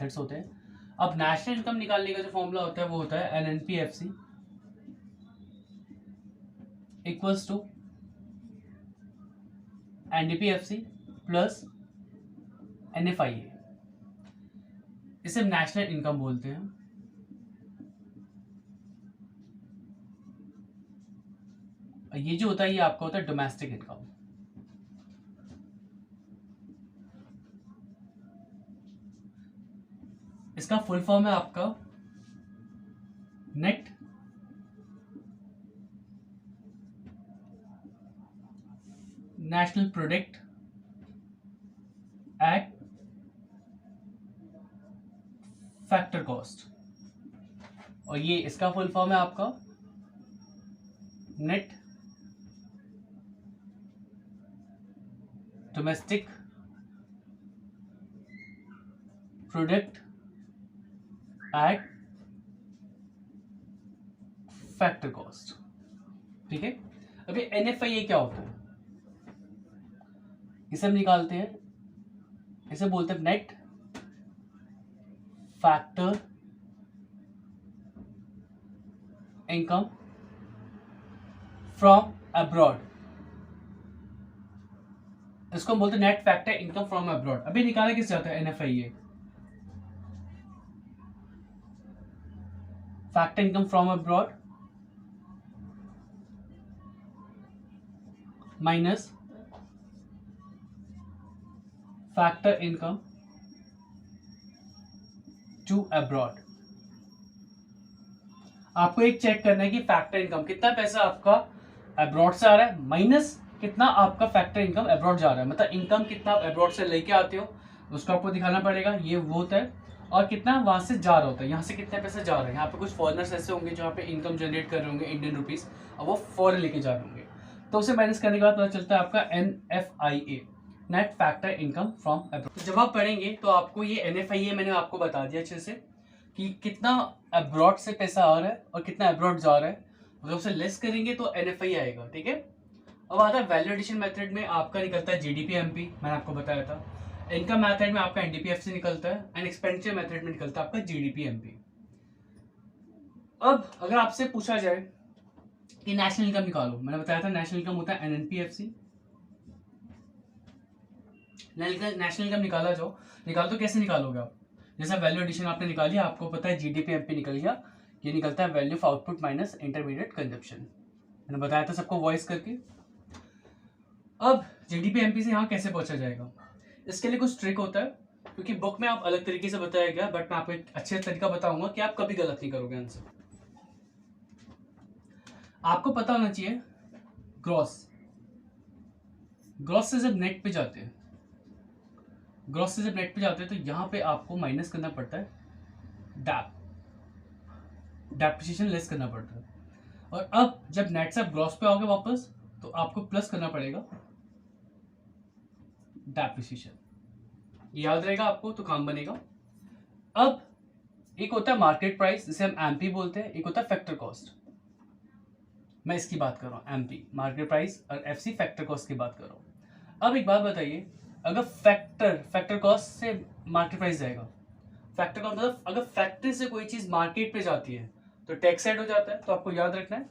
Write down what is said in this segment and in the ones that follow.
Methods होते हैं। अब नेशनल इनकम निकालने का जो फॉर्मूला होता है वो होता है NNPFC equals to NDPFC plus NFIA। इसे हम नेशनल इनकम बोलते हैं। ये जो होता है ये आपका होता है डोमेस्टिक इनकम। इसका फुल फॉर्म है आपका net national product at factor cost, और ये इसका फुल फॉर्म है आपका net domestic product at factor cost. ठीक है, अभी NFIA क्या होता है इसे हम निकालते हैं। इसे बोलते हैं net factor income from abroad. इसको हम बोलते हैं net factor income from abroad. अभी निकाले किससे आता है NFIA, factor income from abroad minus factor income to abroad. आपको एक चेक करना है कि फैक्टर इनकम कितना पैसा आपका अब्रॉड से आ रहा है माइनस कितना आपका फैक्टर इनकम अब्रॉड जा रहा है, मतलब इनकम कितना आप अब्रॉड से लेके आते हो उसको आपको दिखाना पड़ेगा। ये वो होता है, और कितना वहां से जा रहा होता है, यहाँ से कितना पैसा जा रहा है। यहाँ पे कुछ फॉरेनर्स ऐसे होंगे जहाँ पे इनकम जनरेट कर रहे होंगे इंडियन रुपीज, और वो फॉरेन लेके जा रहे होंगे, तो उसे माइनस करने के बाद पता चलता है आपका NFIA net factor income from abroad. जब आप पढ़ेंगे तो आपको ये NFIA मैंने आपको बता दिया अच्छे से कि कितना अब्रॉड से पैसा आ रहा है और कितना अब्रॉड जा रहा है, जब उसे लेस करेंगे तो NFI आएगा। ठीक है, अब आता है वैल्यू एडिशन मेथड में आपका निकलता है GDP-MP, मैंने आपको बताया था। इनकम मेथड में आपका NDPFC निकलता है, एंड एक्सपेंडिचर मेथड में निकलता है आपका GDP-MP। अब अगर आपसे पूछा जाए कि नेशनल इनकम निकालो, मैंने बताया था नेशनल इनकम होता है NNPFC। नेशनल इनकम निकाला जाओ, निकाल तो कैसे निकालोगे आप, जैसा वैल्यू एडिशन आपने निकाली, आपको पता है GDP-MP निकल गया, ये निकलता है value of output minus intermediate consumption. मैंने बताया था सबको वॉइस करके। अब GDP-MP से यहाँ कैसे पहुंचा जाएगा, इसके लिए कुछ ट्रिक होता है, क्योंकि बुक में आप अलग तरीके से बताया गया, बट मैं आपको एक अच्छे तरीका बताऊंगा कि आप कभी गलत नहीं करोगे आंसर। आपको पता होना चाहिए ग्रॉस, ग्रॉस से जब नेट पे जाते हैं, ग्रॉस से जब नेट पे जाते हैं तो यहाँ पे आपको माइनस करना पड़ता है डेप्रिसिएशन लेस करना पड़ता है, और अब जब नेट से आप ग्रॉस पे आओगे वापस तो आपको प्लस करना पड़ेगा डेप्रिसिएशन। याद रहेगा आपको तो काम बनेगा। अब एक होता है मार्केट प्राइस जिसे हम MP बोलते हैं, एक होता है फैक्टर कॉस्ट, मैं इसकी बात कर रहा हूँ MP मार्केट प्राइस, और FC फैक्टर कॉस्ट की बात कर रहा हूँ। अब एक बात बताइए, अगर फैक्टर कॉस्ट से मार्केट प्राइस जाएगा, फैक्टर का मतलब अगर फैक्ट्री से कोई चीज मार्केट पे जाती है तो टैक्स ऐड हो जाता है, तो आपको याद रखना है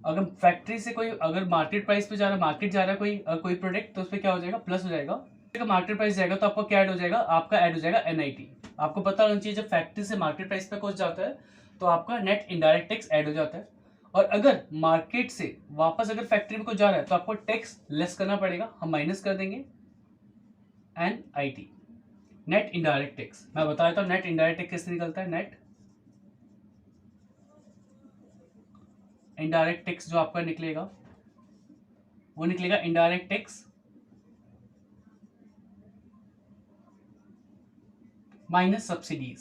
अगर फैक्ट्री से कोई अगर मार्केट प्राइस पे जा रहा है, मार्केट जा रहा है कोई प्रोडक्ट, तो उस पर क्या हो जाएगा प्लस हो जाएगा। अगर मार्केट प्राइस जाएगा तो आपको क्या ऐड हो जाएगा, आपका ऐड हो जाएगा NIT। आपको पता होना चाहिए जब फैक्ट्री से मार्केट प्राइस पे कुछ जाता है तो आपका नेट इनडायरेक्ट टैक्स ऐड हो जाता है, और अगर मार्केट से वापस अगर फैक्ट्री में कुछ जा रहा है तो आपको टैक्स लेस करना पड़ेगा, हम माइनस कर देंगे NIT नेट इनडायरेक्ट टैक्स। मैं बताया था नेट इनडायरेक्ट टैक्स कैसे निकलता है, नेट इनडायरेक्ट टैक्स जो आपका निकलेगा वो निकलेगा इनडायरेक्ट टैक्स माइनस सब्सिडीज।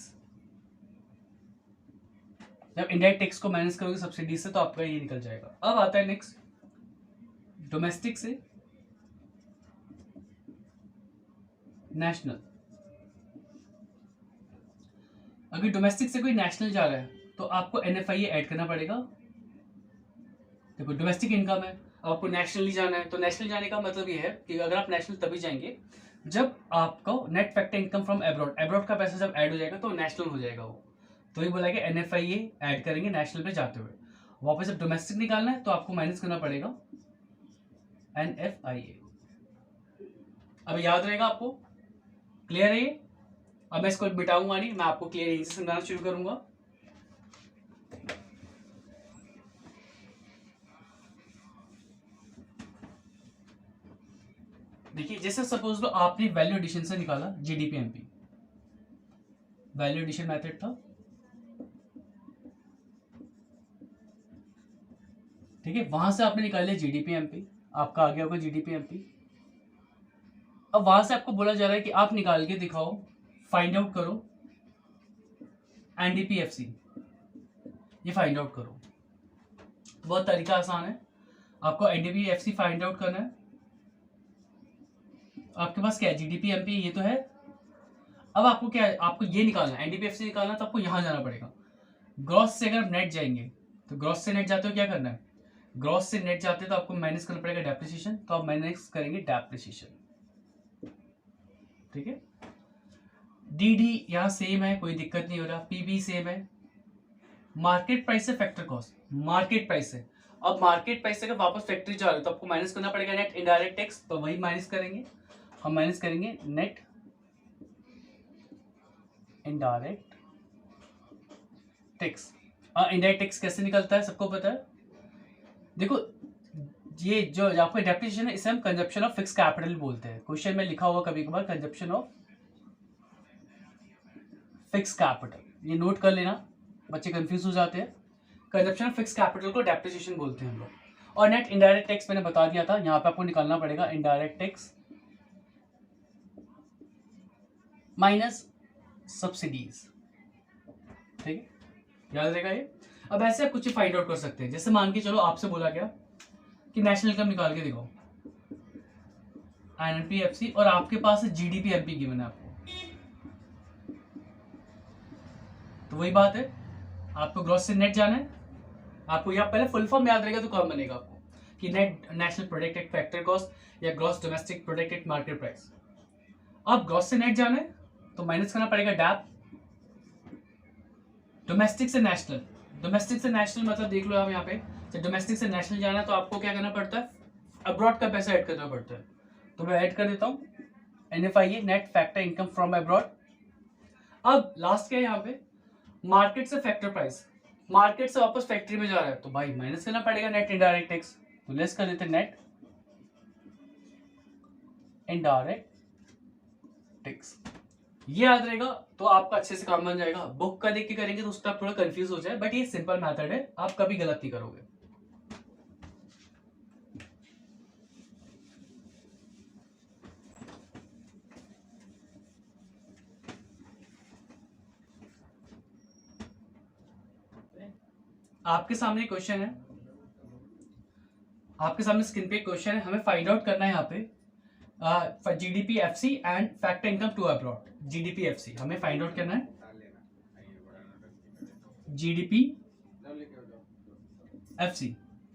जब इनडायरेक्ट टैक्स को माइनस करोगे सब्सिडीज से तो आपका ये निकल जाएगा। अब आता है नेक्स्ट डोमेस्टिक से नेशनल। अगर डोमेस्टिक से कोई नेशनल जा रहा है तो आपको NFIA ऐड करना पड़ेगा। देखो डोमेस्टिक इनकम है, अब आपको नेशनली जाना है, तो नेशनल जाने का मतलब ये है कि अगर आप नेशनल तभी जाएंगे जब आपको net factor income from abroad, abroad का पैसा जब ऐड हो जाएगा तो नेशनल हो जाएगा वो, तो ये बोला कि NFIA ऐड करेंगे नेशनल पे जाते हुए। वापस जब डोमेस्टिक निकालना है तो आपको माइनस करना पड़ेगा NFIA। अब याद रहेगा आपको, क्लियर है ये? अब मैं इसको मिटाऊंगा नहीं, मैं आपको क्लियर यहीं से समझाना शुरू करूंगा। देखिए जैसे सपोज लो आपने वैल्यू एडिशन से निकाला GDP-MP, वैल्यू एडिशन मेथड था, ठीक है, वहां से आपने निकाल लिया GDP-MP, आपका आ गया होगा GDP-MP। अब वहां से आपको बोला जा रहा है कि आप निकाल के दिखाओ, फाइंड आउट करो NDP-FC, ये फाइंड आउट करो। बहुत तरीका आसान है, आपको NDP-FC फाइंड आउट करना है। आपके पास क्या है, GDP-MP ये तो है। अब आपको क्या है, आपको ये निकालना है, NDP-FC निकालना, तो आपको यहां जाना पड़ेगा। ग्रॉस से अगर नेट जाएंगे तो ग्रॉस से नेट जाते हो क्या करना है, ग्रॉस से नेट जाते हैं तो आपको माइनस करना पड़ेगा डेप्रिसिएशन, तो आप माइनस करेंगे डेप्रिसिएशन, ठीक है। DD यहाँ सेम है, कोई दिक्कत नहीं हो रहा, PB सेम है। मार्केट प्राइस से फैक्टर कॉस्ट, मार्केट प्राइस से, अब मार्केट प्राइस से अगर वापस फैक्ट्री जा रहे हो तो आपको माइनस करना पड़ेगा नेट इनडायरेक्ट टैक्स, तो वही माइनस करेंगे हम, माइनस करेंगे net indirect tax. Indirect tax कैसे निकलता है सबको पता है, देखो ये जो आपको डेप्रिसिएशन है इसे हम कंजप्शन ऑफ फिक्स कैपिटल बोलते हैं। क्वेश्चन में लिखा हुआ कभी कभार कंजप्शन ऑफ फिक्स कैपिटल, ये नोट कर लेना, बच्चे कंफ्यूज हो जाते हैं। कंजप्शन ऑफ फिक्स कैपिटल को डेप्रिसिएशन बोलते हैं हम लोग। और नेट इनडायरेक्ट टैक्स मैंने बता दिया था, यहाँ पे आपको निकालना पड़ेगा इनडायरेक्ट टैक्स माइनस सब्सिडीज, ठीक है, याद रहेगा ये। अब ऐसे आप कुछ फाइंड आउट कर सकते हैं, जैसे मान के चलो आपसे बोला गया कि नेशनल इनकम निकाल के दिखाओ NPFC, और आपके पास GDP-MP गिवन है आपको, तो वही बात है, आपको ग्रॉस से नेट जाना है। आपको यहाँ पहले फुल फॉर्म याद रहेगा तो कौन बनेगा आपको, कि net national product factor cost या gross domestic product market price. अब ग्रॉस से नेट जाना है तो माइनस करना पड़ेगा डैप, डोमेस्टिक से नेशनल, डोमेस्टिक से नेशनल मतलब देख लो आप यहाँ पे, जब डोमेस्टिक से नेशनल जाना है तो आपको क्या करना पड़ता है, अब्रॉड का पैसा ऐड करना पड़ता है, तो मैं ऐड कर देता हूँ NFIA net factor income from abroad. अब लास्ट क्या है यहाँ पे, मार्केट से फैक्टर प्राइस, मार्केट से वापस फैक्ट्री में जा रहा है तो भाई माइनस करना पड़ेगा नेट इनडायरेक्ट टैक्स, तो लेस कर देते हैं नेट इनडायरेक्ट टैक्स। ये याद रहेगा तो आपका अच्छे से काम बन जाएगा। बुक का देख के करेंगे तो उसका थोड़ा कंफ्यूज हो जाए, बट ये सिंपल मेथड है, आप कभी गलत नहीं करोगे। आपके सामने क्वेश्चन है, आपके सामने स्क्रीन पे क्वेश्चन है, हमें फाइंड आउट करना है यहाँ पे GDP-FC and factor income to abroad. GDP-FC हमें फाइंड आउट करना है, GDP-FC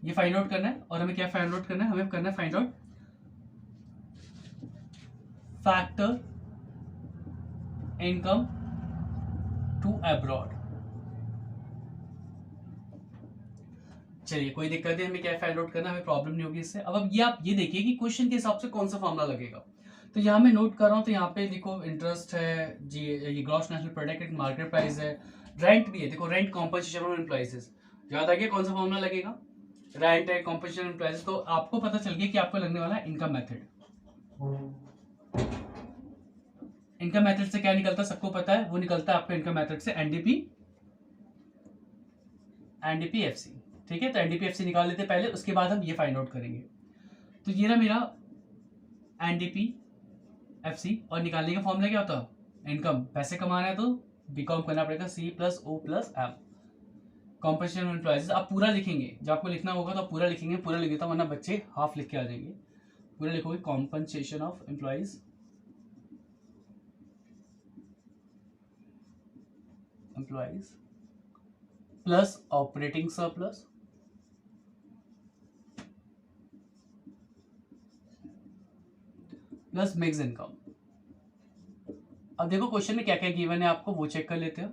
ये फाइंड आउट करना है, और हमें क्या फाइंड आउट करना है, हमें करना है find out factor income to abroad. चलिए कोई दिक्कत नहीं, हमें क्या फाइंड आउट करना, हमें प्रॉब्लम नहीं होगी इससे। अब ये आप ये देखिए कि क्वेश्चन के हिसाब से कौन सा फॉर्मूला लगेगा, तो यहाँ मैं नोट कर रहा हूँ, तो यहाँ पे देखो इंटरेस्ट है जी, ये gross national product market price है, रेंट भी है, देखो रेंट कॉम्पनसेशन ऑन एम्प्लॉइज, याद आ गया कौन सा फॉर्मूला लगेगा, रेंट है कॉम्पनसेशन एम्प्लॉइज, तो आपको पता चल गया कि आपको लगने वाला है इनकम मेथड। इनकम मेथड से क्या निकलता है सबको पता है, वो निकलता है आपका इनकम मेथड से NDP-FC, ठीक है। तो NDP-FC निकाल लेते पहले, उसके बाद हम ये फाइंड आउट करेंगे। तो ये ना मेरा NDP-FC, और निकालने का फॉर्मूला क्या होता है, इनकम, पैसे कमाना है तो बीकॉम करना पड़ेगा C+O+M, कॉम्पनसेशन ऑन एम्प्लॉइज। आप पूरा लिखेंगे, जब आपको लिखना होगा तो आप पूरा लिखेंगे, पूरा लिख देता हूँ वरना बच्चे हाफ लिख के आ जाएंगे। पूरा लिखोगे compensation of employees plus operating surplus plus mix income, अब देखो क्वेश्चन में क्या क्या गिवन है आपको वो चेक कर लेते हैं।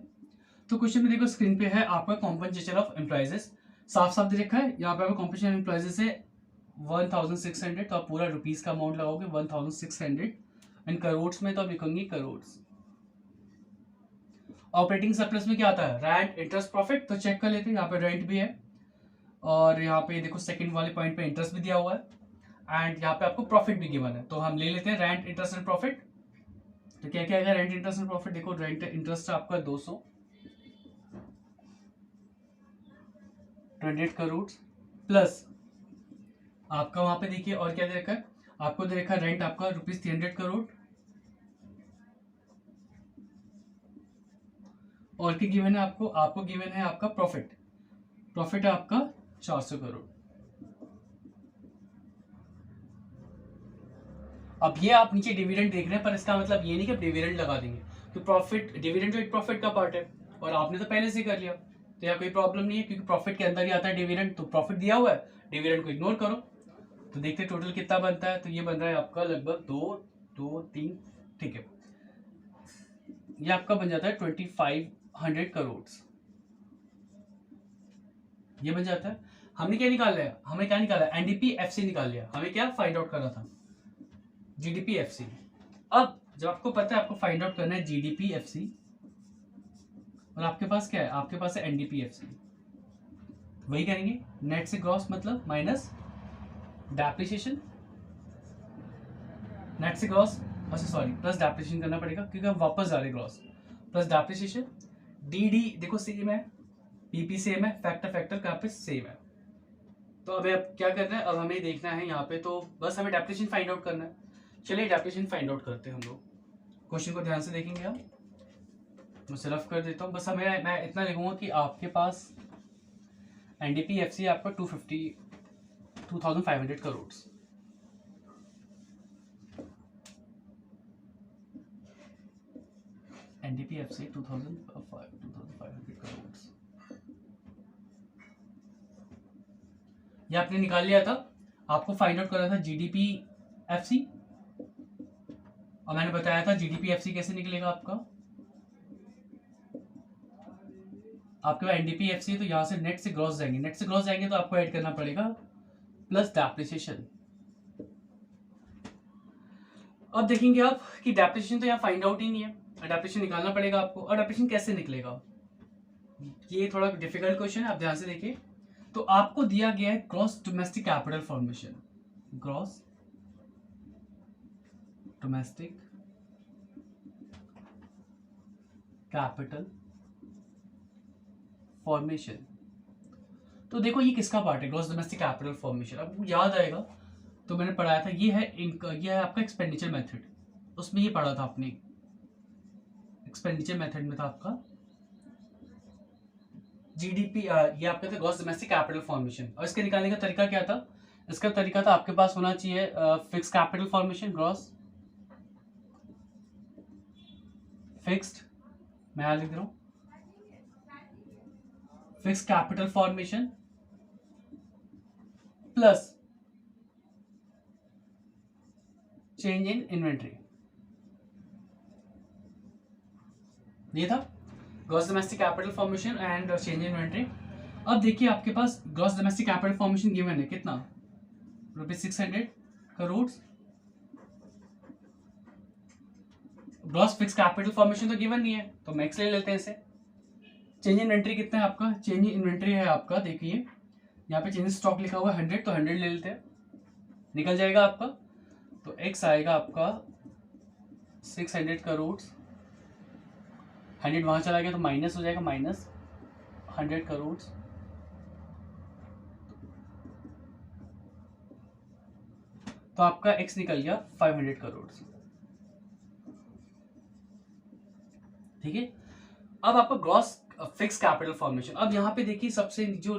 तो क्वेश्चन में देखो स्क्रीन पे है आपका कॉम्पनसेशन ऑफ एम्प्लॉइजेस, साफ साफ दे रखा है यहाँ पे आपका कॉम्पनसेशन एम्प्लॉइजेस है 1600, तो आप पूरा रुपीज का अमाउंट लगाओगे 1600 एंड करोड़ में तो आप लिखेंगे करोड़। ऑपरेटिंग सरप्लस में क्या आता है, रेंट इंटरेस्ट प्रॉफिट, तो चेक कर लेते हैं। यहाँ पे रेंट भी है और यहाँ पे देखो सेकंड वाले पॉइंट पे इंटरेस्ट भी दिया हुआ है एंड यहाँ पे आपको प्रॉफिट भी गिवन है, तो हम ले लेते हैं रेंट इंटरेस्ट एंड प्रॉफिट। तो क्या क्या आएगा रेंट इंटरेस्ट एंड प्रॉफिट, देखो रेंट इंटरेस्ट आपका 228 करोड़ प्लस आपका वहां पे देखिए और क्या दे रखा है आपको, दे रखा है रेंट आपका ₹300 करोड़ और क्या गिवन है आपको गिवन है आपका प्रॉफिट, प्रॉफिट है आपका 400 करोड़। अब ये आप नीचे डिविडेंड देख रहे हैं पर इसका मतलब ये नहीं कि आप डिविडेंड लगा देंगे, तो प्रॉफिट डिविडेंड तो एक प्रॉफिट का पार्ट है और आपने तो पहले से कर लिया, तो यहाँ कोई प्रॉब्लम नहीं है क्योंकि प्रॉफिट के अंदर ही आता है डिविडेंड, तो प्रॉफिट दिया हुआ है, डिविडेंड को इग्नोर करो। तो देखते हैं टोटल कितना बनता है, तो ये बन रहा है आपका लगभग 2 2 3, ठीक है, ये आपका बन जाता है 2500 करोड़, ये बन जाता है। हमने क्या निकाला है, हमें क्या निकाला है, एनडीपी एफसी निकाल लिया, हमें क्या फाइंड आउट करना था, जीडीपी एफसी। अब जब आपको पता है आपको फाइंड आउट करना है जीडीपी एफसी और आपके पास क्या है, आपके पास है एनडीपी एफसी, वही करेंगे नेट से ग्रॉस मतलब माइनस डेप्रिसिएशन, नेट से ग्रॉस अच्छा सॉरी प्लस डेप्रिसिएशन करना पड़ेगा क्योंकि हम वापस जा रहे gross, plus depreciation D D देखो सेम है, पीपी सेम है, फैक्टर फैक्टर का पे सेम है। तो अब क्या करना है, अब हमें देखना है यहाँ पे, तो बस हमें डेप्रिसिएशन फाइंड आउट करना है। चलिए डेप्रिसिएशन फाइंड आउट करते हैं हम लोग, क्वेश्चन को ध्यान से देखेंगे हम, मैं सिर्फ कर देता हूँ, बस हमें मैं इतना लिखूंगा कि आपके पास एनडीपी एफसी आपका 2500 करोड़, एनडीपी एफसी 2500 करोड़, ये आपने निकाल लिया था। आपको फाइंड आउट करना था जीडीपी एफसी और मैंने बताया था जीडीपी एफसी कैसे निकलेगा आपका आपके पास एनडीपी एफसी है तो यहां से नेट से ग्रॉस जाएंगे, नेट से ग्रॉस जाएंगे तो आपको ऐड करना पड़ेगा प्लस डेप्रिसिएशन। अब देखेंगे आप कि डेप्रिसिएशन तो यहाँ फाइंड आउट ही नहीं है, डेप्रिसिएशन निकालना पड़ेगा आपको, और डेप्रिसिएशन कैसे निकलेगा, ये थोड़ा डिफिकल्ट क्वेश्चन है, आप ध्यान से देखिए। तो आपको दिया गया है gross domestic capital formation, gross domestic capital formation, तो देखो ये किसका पार्ट है, ग्रॉस डोमेस्टिक कैपिटल फॉर्मेशन, अब याद आएगा तो मैंने पढ़ाया था, ये है आपका एक्सपेंडिचर मेथड, उसमें ये पढ़ा था आपने, एक्सपेंडिचर मेथड में था आपका जीडीपी, ये आपका था ग्रॉस डोमेस्टिक कैपिटल फॉर्मेशन, और इसके निकालने का तरीका क्या था, इसका तरीका था आपके पास होना चाहिए fix capital formation, gross fixed, मैं यहां लिख रहा हूं fix capital formation plus change in inventory, ये था gross domestic capital formation and change in inventory. अब देखिए आपके पास gross domestic capital formation given है कितना, ₹600 crore, gross fix capital formation तो गिवन नहीं है तो मैक्स ले लेते हैं इसे। चेंज इन इन्वेंट्री कितना है आपका, चेंज इन इन्वेंट्री है आपका, देखिए यहाँ पे चेंज स्टॉक लिखा हुआ है 100, तो 100 ले लेते हैं, निकल जाएगा आपका, तो एक्स आएगा आपका 600 करोड़, 100 वहां चला गया तो माइनस हो जाएगा, माइनस 100 करोड़, तो आपका एक्स निकल गया 500 करोड़, ठीक है। अब आपका ग्रॉस फिक्स कैपिटल फॉर्मेशन, अब यहाँ पे देखिए सबसे जो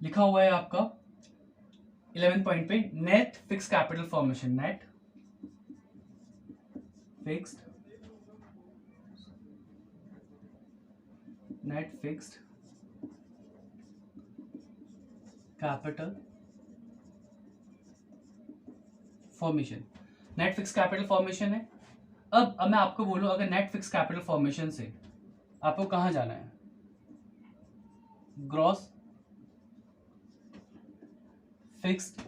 लिखा हुआ है आपका 11 पॉइंट पे, net fix capital formation, net fixed capital formation, net fix capital formation है। अब मैं आपको बोलूं, अगर नेट फिक्स कैपिटल फॉर्मेशन से आपको कहाँ जाना है, ग्रॉस फिक्स्ड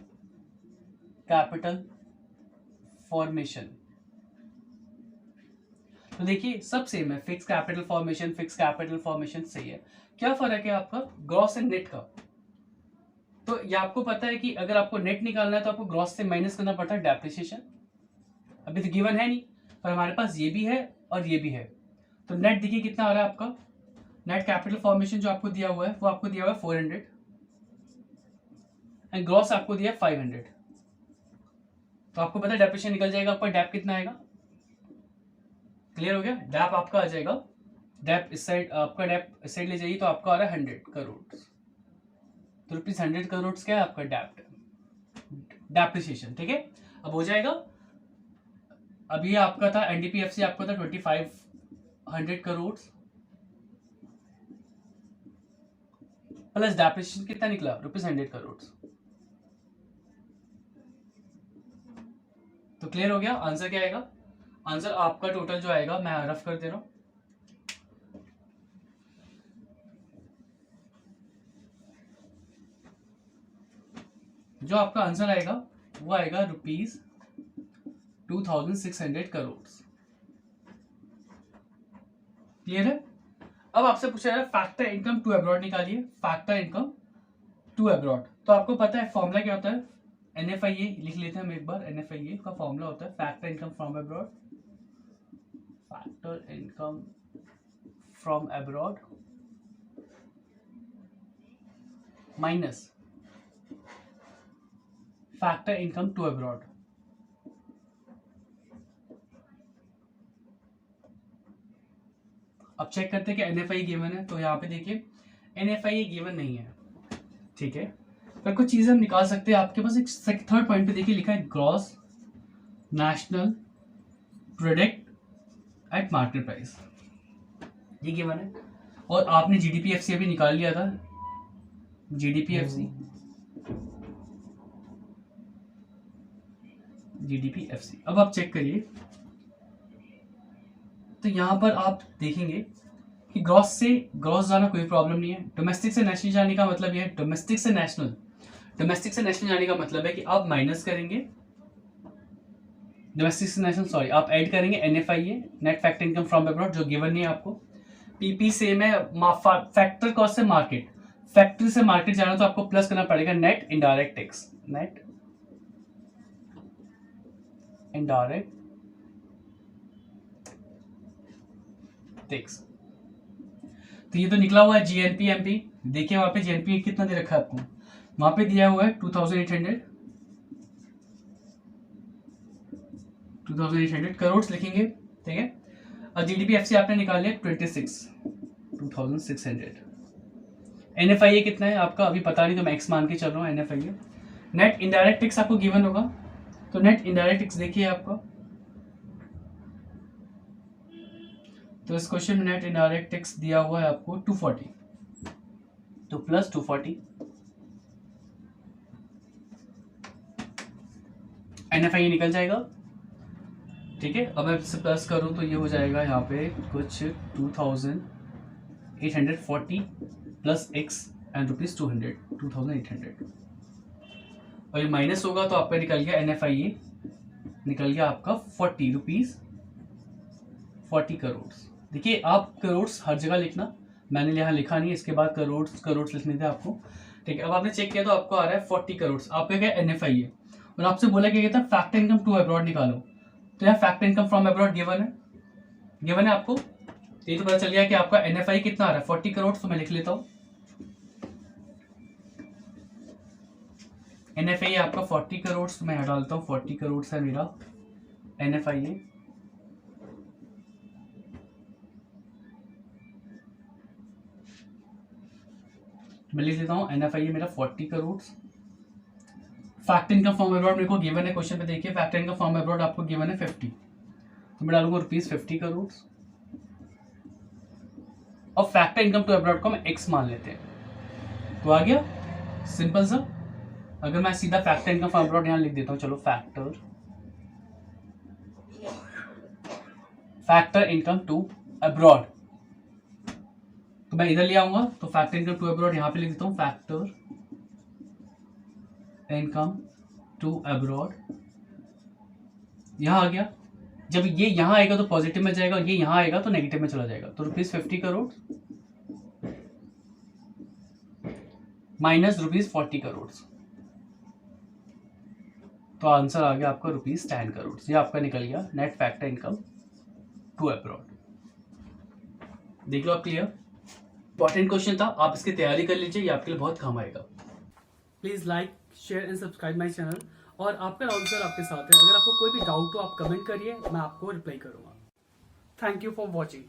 कैपिटल फॉर्मेशन, तो देखिए सब सेम है, fix capital formation, fix capital formation सही है। क्या फर्क है आपका ग्रॉस एंड नेट का? तो ये आपको पता है कि अगर आपको नेट निकालना है तो आपको ग्रॉस से माइनस करना पड़ता है डेप्रिसिएशन। अभी तो गिवन है नहीं, पर हमारे पास ये भी है और ये भी है। तो नेट देखिए कितना आ रहा है आपका, नेट कैपिटल फॉर्मेशन जो आपको दिया हुआ है वो आपको दिया हुआ है 400 एंड ग्रॉस आपको दिया है 500। तो आपको पता है डेप्रिसिएशन निकल जाएगा, आपका डेप कितना आएगा, क्लियर हो गया? डेप आपका आ जाएगा, डेप इस साइड, आपका डेप इस साइड ले जाइए तो आपका आ रहा है 100 करोड़। तो रुपीज 100 करोड़ क्या है आपका डेप्ट, डेप्रिसिएशन, ठीक है। अब हो जाएगा, अभी आपका था एनडीपीएफसी आपका था 2500 करोड़ प्लस डेप्रिसिएशन कितना निकला, रुपीज 100 करोड़। तो क्लियर हो गया, आंसर क्या आएगा? आंसर आपका टोटल जो आएगा, मैं रफ कर दे रहा हूं, जो आपका आंसर आएगा वो आएगा रुपीज 2600 करोड़। क्लियर है? अब आपसे पूछा जा रहा है फैक्टर इनकम टू अब्रॉड निकालिए, फैक्टर इनकम टू अब्रॉड। तो आपको पता है फॉर्मूला क्या होता है, NFIA लिख लेते हैं हम एक बार। NFIA का फॉर्मूला होता है factor income from abroad, factor income from abroad minus factor income to abroad. अब चेक करते हैं कि NFIA गिवन है, तो यहाँ पे देखिए NFIA गिवन नहीं है, ठीक है, पर कुछ चीजें हम निकाल सकते हैं। आपके पास एक थर्ड पॉइंट पे देखिए लिखा है gross national product at market price, ये गिवन है। और आपने GDPFC अभी निकाल लिया था, GDPFC अब आप चेक करिए, तो यहां पर आप देखेंगे कि ग्रॉस जाना कोई प्रॉब्लम नहीं है। डोमेस्टिक से नेशनल जाने का मतलब यह है, डोमेस्टिक से नेशनल जाने का मतलब है कि आप माइनस करेंगे, डोमेस्टिक से नेशनल सॉरी, आप ऐड करेंगे NFIA net factor income from abroad जो गिवन नहीं है आपको। PP सेम है, फैक्टर कॉस्ट से मार्केट, फैक्ट्री से मार्केट जाना तो आपको प्लस करना पड़ेगा net indirect tax, net indirect tax. तो ये तो निकला हुआ है GNPMP। देखिए वहां पे GNP कितना दे रखा है आपको, वहां पे दिया हुआ है 2800 करोड़ लिखेंगे, ठीक है। और GDPFC आपने निकाल लिया 2600। NFIA कितना है आपका अभी पता नहीं, तो मैं एक्स मान के चल रहा हूँ। NFIA नेट इनडायरेक्ट टैक्स आपको गिवन होगा, तो नेट इनडायरेक्ट टैक्स देखिए आपका, तो इस क्वेश्चन में नेट इनडायरेक्ट टैक्स दिया हुआ है आपको 240, तो प्लस 240 NFIA निकल जाएगा, ठीक है। अब मैं इससे प्लस करूं तो ये हो जाएगा यहाँ पे कुछ 2840 प्लस x एंड रुपीज 2800, और ये माइनस होगा तो आपका निकल गया NFIA निकल गया आपका 40 रुपीज 40 करोड़। देखिए आप करोड़ हर जगह लिखना, मैंने यहाँ लिखा नहीं, इसके बाद करोड़ लिखने थे आपको, ठीक है। अब आपने चेक किया तो आपको आ रहा है 40 करोड़, आपका क्या NFIA, और आपसे बोला क्या था फैक्टर इनकम टू अब्रॉड निकालो, तो यहाँ factor income from abroad given है आपको। ये तो पता चल गया कि आपका NFIA कितना आ रहा है 40 करोड़, तो मैं लिख लेता हूँ NFIA आपका 40 करोड़, तो मैं यहाँ डालता हूँ 40 करोड़ है मेरा NFIA। मैं लिख देता हूँ NFIA मेरा 40 crore. Factor income from abroad मेरे को गिवन है क्वेश्चन पे, देखिए फैक्टर इनकम फ्रॉम अब्रॉड आपको गिवन है 50, तो मैं डालूंगा रुपीज 50 करोड़, और फैक्टर इनकम टू अब्रॉड को मैं x मान लेते हैं, तो आ गया सिंपल सा। अगर मैं सीधा फैक्टर इनकम फ्रॉम अब्रॉड यहाँ लिख देता हूँ, चलो factor factor income to abroad, तो मैं इधर ले आऊंगा तो फैक्टर इनकम टू अब्रॉड यहां पे लिख देता हूं, फैक्टर इनकम टू अब्रॉड यहां आ गया। जब ये यहां आएगा तो पॉजिटिव में जाएगा, ये यहां आएगा तो नेगेटिव में चला जाएगा, तो ₹50 करोड़ माइनस ₹40 करोड़, तो आंसर आ गया आपका ₹10 करोड़। ये आपका निकल गया net factor income to abroad. देख लो आप क्लियर। इंपॉर्टेंट क्वेश्चन था, आप इसकी तैयारी कर लीजिए, ये आपके लिए बहुत काम आएगा। Please like share and subscribe my channel. और आपका राहुल सर आपके साथ है, अगर आपको कोई भी डाउट हो आप कमेंट करिए, मैं आपको रिप्लाई करूँगा। Thank you for watching.